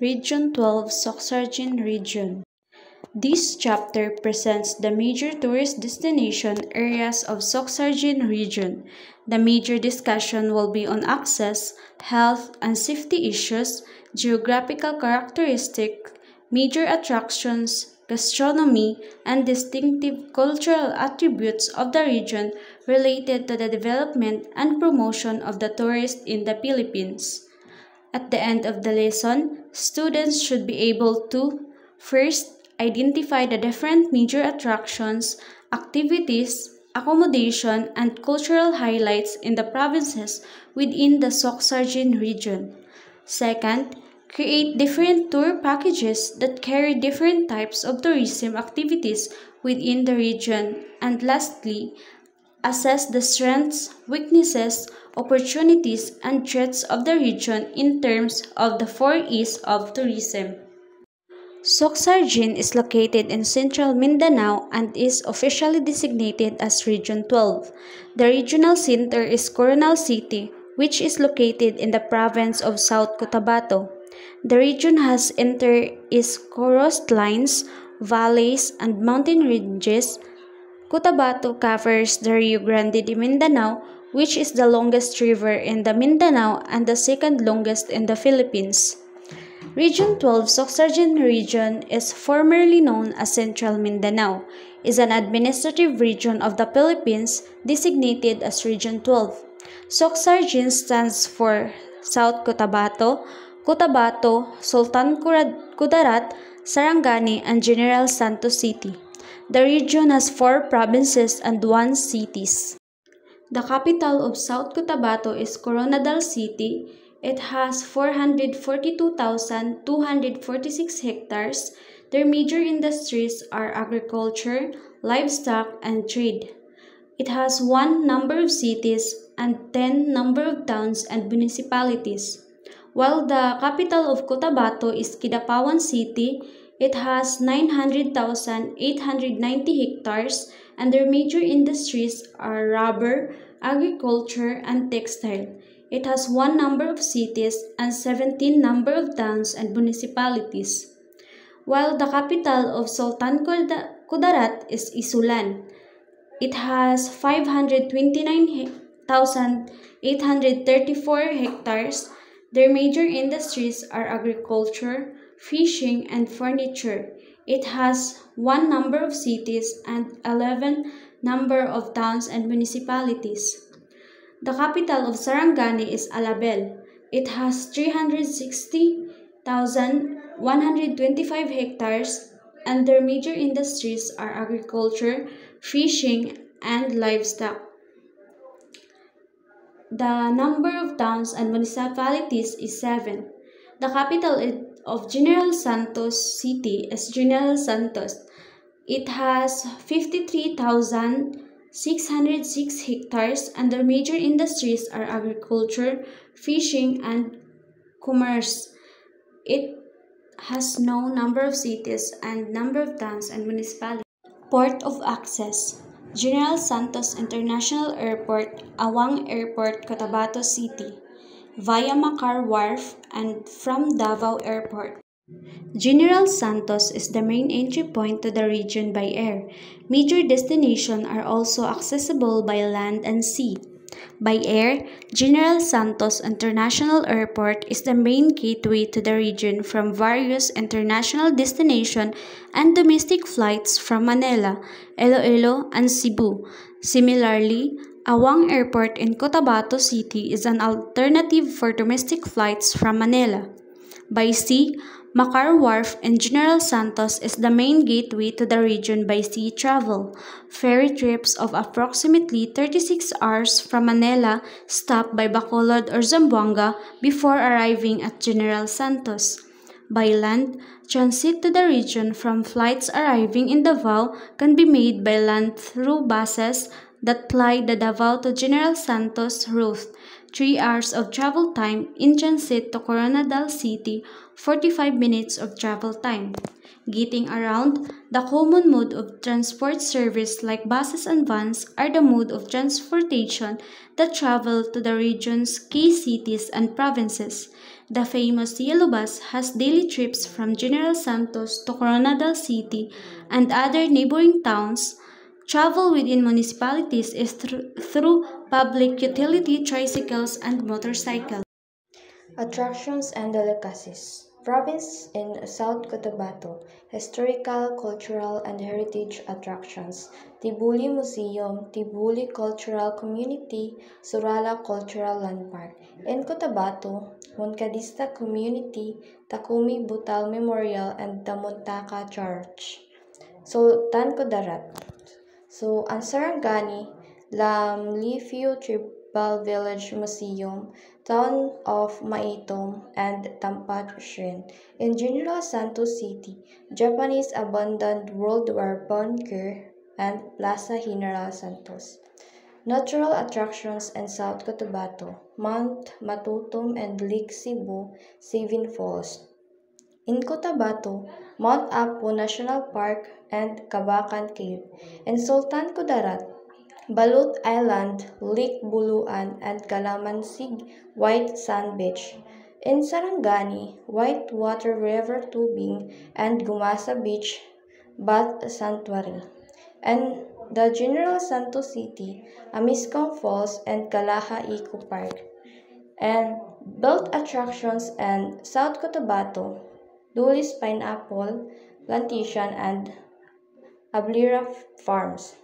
Region 12 Soxargin Region. This chapter presents the major tourist destination areas of Soxargin Region. The major discussion will be on access, health and safety issues, geographical characteristics, major attractions, gastronomy, and distinctive cultural attributes of the region related to the development and promotion of the tourist in the Philippines. At the end of the lesson, students should be able to first identify the different major attractions, activities, accommodation, and cultural highlights in the provinces within the Soxargin region. Second, create different tour packages that carry different types of tourism activities within the region. And lastly, assess the strengths, weaknesses, opportunities, and threats of the region in terms of the 4Es of tourism. Soxargin is located in central Mindanao and is officially designated as Region 12. The regional center is Coronel City, which is located in the province of South Cotabato. The region has coastlines, valleys, and mountain ranges. Cotabato covers the Rio Grande de Mindanao, which is the longest river in the Mindanao and the second longest in the Philippines. Region 12 Soxargin Region is formerly known as Central Mindanao, is an administrative region of the Philippines designated as Region 12. Soxargin stands for South Cotabato, Cotabato, Sultan Kudarat, Sarangani, and General Santos City. The region has 4 provinces and 1 cities. The capital of South Cotabato is Coronadal City. It has 442,246 hectares. Their major industries are agriculture, livestock, and trade. It has 1 number of cities and 10 number of towns and municipalities. While the capital of Cotabato is Kidapawan City, it has 900,890 hectares, and their major industries are rubber, agriculture, and textile. It has 1 number of cities and 17 number of towns and municipalities. While the capital of Sultan Kudarat is Isulan, it has 529,834 hectares. Their major industries are agriculture, fishing, and furniture. It has 1 number of cities and 11 number of towns and municipalities. The capital of Sarangani is Alabel. It has 360,125 hectares, and their major industries are agriculture, fishing, and livestock. The number of towns and municipalities is 7. The capital of General Santos City is General Santos. It has 53,606 hectares, and their major industries are agriculture, fishing, and commerce. It has no number of cities and number of towns and municipalities. Port of access: General Santos International Airport, Awang Airport, Cotabato City, via Macar Wharf, and from Davao Airport. General Santos is the main entry point to the region by air. Major destinations are also accessible by land and sea. By air, General Santos International Airport is the main gateway to the region from various international destinations and domestic flights from Manila, Iloilo, and Cebu. Similarly, Awang Airport in Cotabato City is an alternative for domestic flights from Manila. By sea, Macar Wharf in General Santos is the main gateway to the region by sea travel. Ferry trips of approximately 36 hours from Manila stop by Bacolod or Zamboanga before arriving at General Santos. By land, transit to the region from flights arriving in Davao can be made by land through buses that ply the Davao to General Santos route. 3 hours of travel time in transit to Coronadal City, 45 minutes of travel time. Getting around, the common mode of transport service like buses and vans are the mode of transportation that travel to the region's key cities and provinces. The famous Yellow Bus has daily trips from General Santos to Coronadal City and other neighboring towns. Travel within municipalities is through public utility tricycles and motorcycles. Attractions and delicacies. Province in South Cotabato. Historical, cultural, and heritage attractions. Tibuli Museum, Tibuli Cultural Community, Surala Cultural Landmark. In Cotabato, Moncadista Community, Takumi Butal Memorial, and Tamuntaka Church. Sultan Kudarat. So, ang Sarangani, Lamlifio Tribal Village Museum, Town of Maitom, and Tampachrin. In General Santos City, Japanese abandoned World War bunker and Plaza General Santos. Natural attractions in South Cotabato, Mount Matutum and Lake Cebu, Savin Falls. In Cotabato, Mount Apo National Park and Kabakan Cave. In Sultan Kudarat, Balut Island, Lake Buluan, and Kalamansig White Sand Beach. In Sarangani, Whitewater River Tubing and Gumasa Beach Bath Sanctuary. And the General Santos City, Amiscong Falls, and Kalaha Eco Park. And built attractions in South Cotabato, Dulis Pineapple Plantation, and Ablira Farms.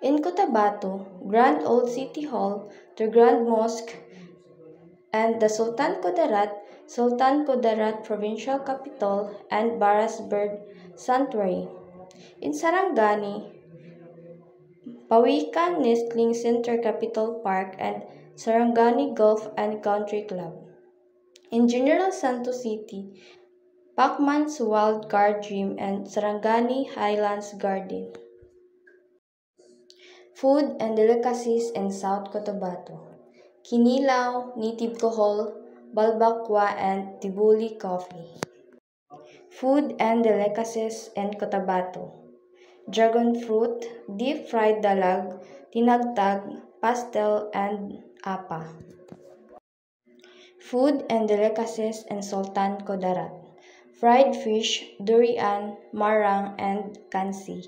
In Cotabato, Grand Old City Hall, the Grand Mosque, and the Sultan Kudarat Provincial Capital, and Baras Bird Sanctuary. In Sarangani, Pawikan Nestling Center Capital Park, and Sarangani Golf and Country Club. In General Santos City, Pacman's Wild Card Gym and Sarangani Highlands Garden. Food and delicacies in South Cotabato. Kinilaw, native kohol, balbakwa, and tibuli coffee. Food and delicacies in Cotabato. Dragon fruit, deep fried dalag, tinagtag, pastel, and apa. Food and delicacies in Sultan Kudarat. Fried fish, durian, marang, and kansi.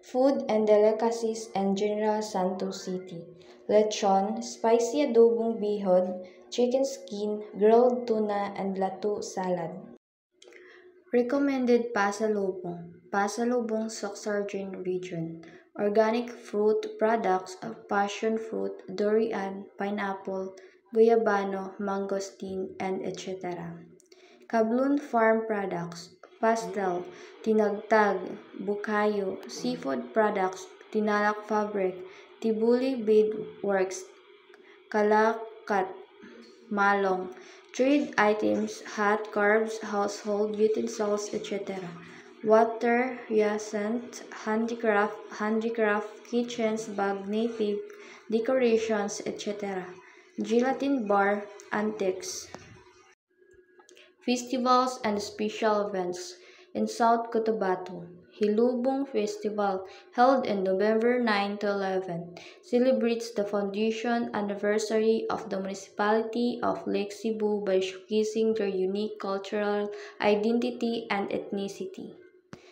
Food and delicacies in General Santos City. Lechon, spicy adobong bihod, chicken skin, grilled tuna, and latu salad. Recommended Pasalubong Soxargin region. Organic fruit products of passion fruit, durian, pineapple, guyabano, mangosteen, and etc. Kablun Farm products, pastel, tinagtag, bukayo, seafood products, tinalak fabric, tibuli beadworks, kalakat, malong, trade items, hat, carbs, household utensils, etc. Water, hyacinth, handicraft, kitchens, bag, native, decorations, etc. Gelatin bar, antiques. Festivals and special events in South Cotabato. Hilubong Festival, held in November 9 to 11, celebrates the foundation anniversary of the municipality of Lake Cebu by showcasing their unique cultural identity and ethnicity.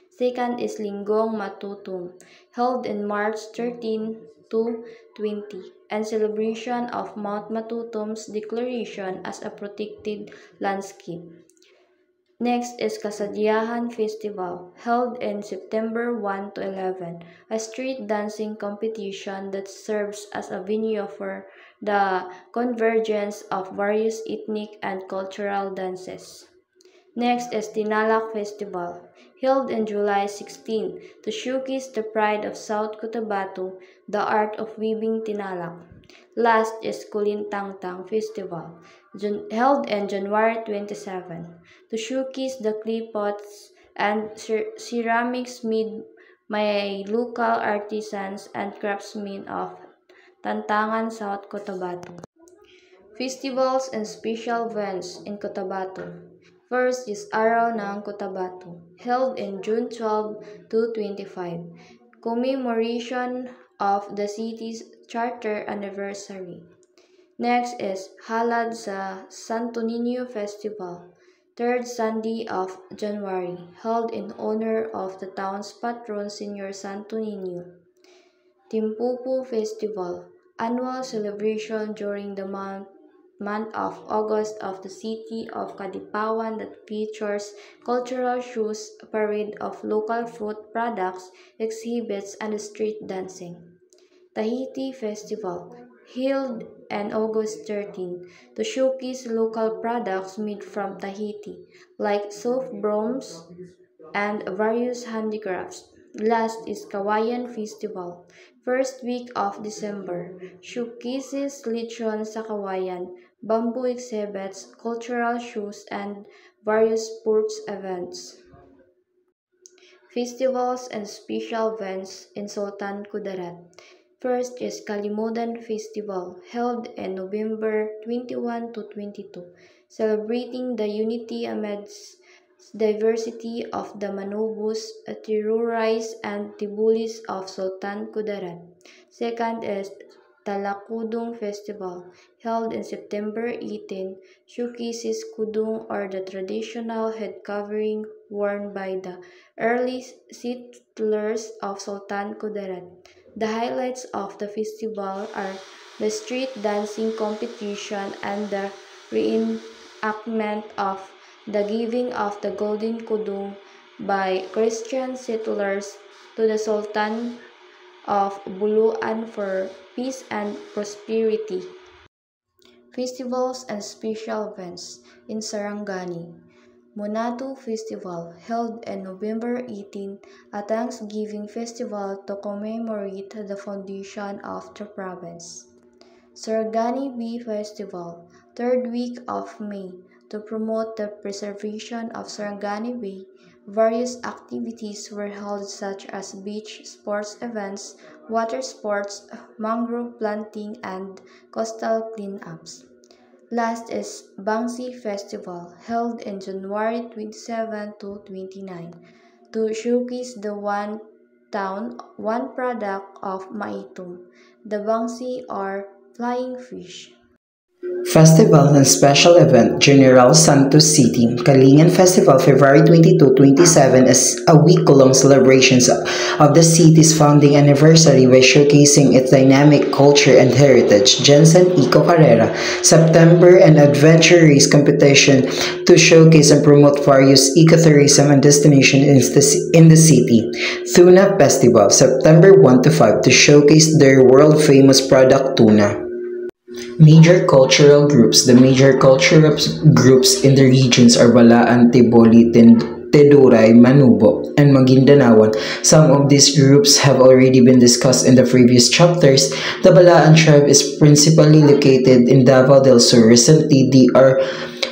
Second is Linggong Matutum, held in March 13 to 20, and celebration of Mount Matutum's declaration as a protected landscape. Next is Kasadyahan Festival, held in September 1 to 11, a street dancing competition that serves as a venue for the convergence of various ethnic and cultural dances. Next is Tinalak Festival, held in July 16 to showcase the pride of South Cotabato, the art of weaving tinalak. Last is Kulintangtang Festival, held in January 27 to showcase the clay pots and ceramics made by local artisans and craftsmen of Tantangan, South Cotabato. Festivals and special events in Cotabato. First is Araw ng Cotabato, held in June 12 to 25, commemoration of the city's charter anniversary. Next is Halad sa Santo Niño Festival, third Sunday of January, held in honor of the town's patron, Señor Santo Niño. Timpupu Festival, annual celebration during the month of August of the city of Kadipawan that features cultural shows, a parade of local fruit products, exhibits, and street dancing. Tahiti Festival, held on August 13 to showcase local products made from Tahiti, like soft brooms and various handicrafts. Last is Kawayan Festival, first week of December, showcases lechon sa kawayan, bamboo exhibits, cultural shows, and various sports events. Festivals and special events in Sultan Kudarat. First is Kalimudan Festival, held in November 21 to 22, celebrating the unity amidst diversity of the Manobos, Tirurais, and Tibulis of Sultan Kudarat. Second is Talakudong Festival, held in September 18, showcases kudung or the traditional head covering worn by the early settlers of Sultan Kudarat. The highlights of the festival are the street dancing competition and the reenactment of the giving of the golden kudung by Christian settlers to the Sultan of Buluan for peace and prosperity. Festivals and special events in Sarangani. Monatu Festival, held on November 18, a Thanksgiving festival to commemorate the foundation of the province. Sarangani Bee Festival, third week of May, to promote the preservation of Sarangani Bay. Various activities were held such as beach sports events, water sports, mangrove planting, and coastal cleanups. Last is Bangsi Festival, held in January 27 to 29, to showcase the one town, one product of Maitum, the Bangsi or flying fish. Festival and special event General Santos City Kalingan Festival February 22-27 is a week-long celebration of the city's founding anniversary by showcasing its dynamic culture and heritage. Jensen Eco Carrera September and adventure race competition to showcase and promote various ecotourism and destinations in the city. Tuna Festival September 1-5 to showcase their world-famous product tuna. Major cultural groups. The major cultural groups in the regions are Balaan, Tiboli, Teduray, Manubo, and Magindanawan. Some of these groups have already been discussed in the previous chapters. The Balaan tribe is principally located in Davao del Sur. Recently, they are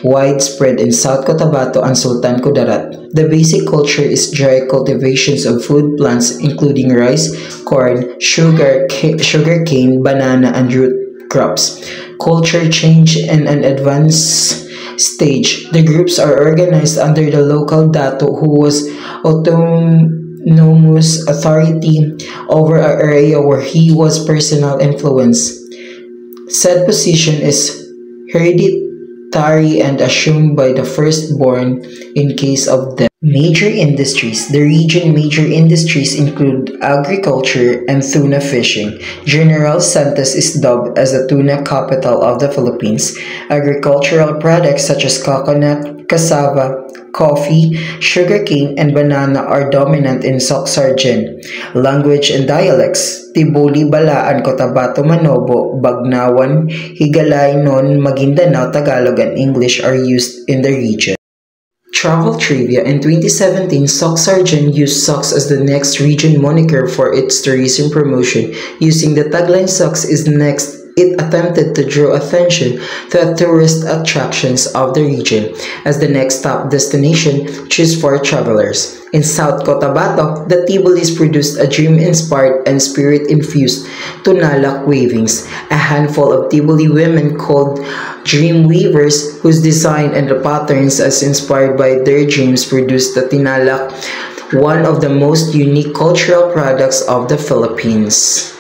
widespread in South Cotabato and Sultan Kudarat. The basic culture is dry cultivations of food plants including rice, corn, sugar cane, banana, and root crops. Culture change in an advanced stage. The groups are organized under the local dato who was autonomous authority over an area where he was personal influence. Said position is hereditary and assumed by the firstborn in case of death. Major industries. The region major industries include agriculture and tuna fishing. General Santos is dubbed as the tuna capital of the Philippines. Agricultural products such as coconut, cassava, coffee, sugarcane, and banana are dominant in Socsargen. Language and dialects. Tiboli, Balaan, Cotabato, Manobo, Bagnawan, Higalay, Non, Maguindanao, Tagalog, and English are used in the region. Travel trivia. In 2017, Socsargen used Socs as the next region moniker for its tourism promotion. Using the tagline Socs is next, it attempted to draw attention to the tourist attractions of the region as the next top destination choose for travelers. In South Cotabato, the Tibulis produced a dream-inspired and spirit-infused tunalak weavings. A handful of Tiboli women called dream weavers whose design and the patterns as inspired by their dreams produced the tinalak, one of the most unique cultural products of the Philippines.